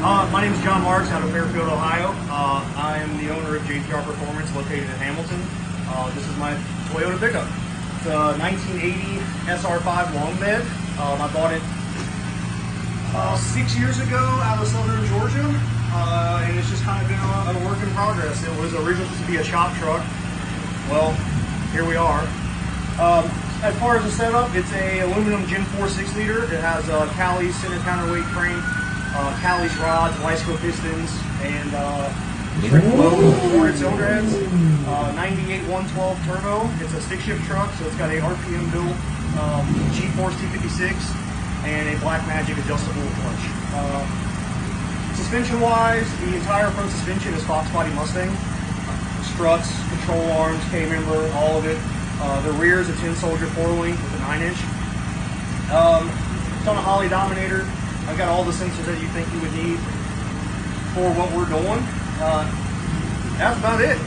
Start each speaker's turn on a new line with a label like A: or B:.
A: My name is John Marks out of Fairfield, Ohio. I am the owner of JTR Performance located in Hamilton. This is my Toyota pickup. It's a 1980 SR5 long bed. I bought it 6 years ago out of southern Georgia, and it's just kind of been a work in progress. It was originally to be a shop truck. Well, here we are. As far as the setup, it's a aluminum Gen 4 6-liter. It has Cali's center counterweight frame, Cali's rods, Lysco pistons, and Trick Flow 400 cylinder heads. 98 112 turbo. It's a stick-shift truck, so it's got a RPM built G-Force 256 and a Blackmagic adjustable clutch. Suspension-wise, the entire front suspension is Fox Body Mustang. Struts, control arms, K-member, all of it. The rear is a 10-soldier 4-link with a 9-inch. It's on a Holley Dominator. I've got all the sensors that you think you would need for what we're doing. That's about it.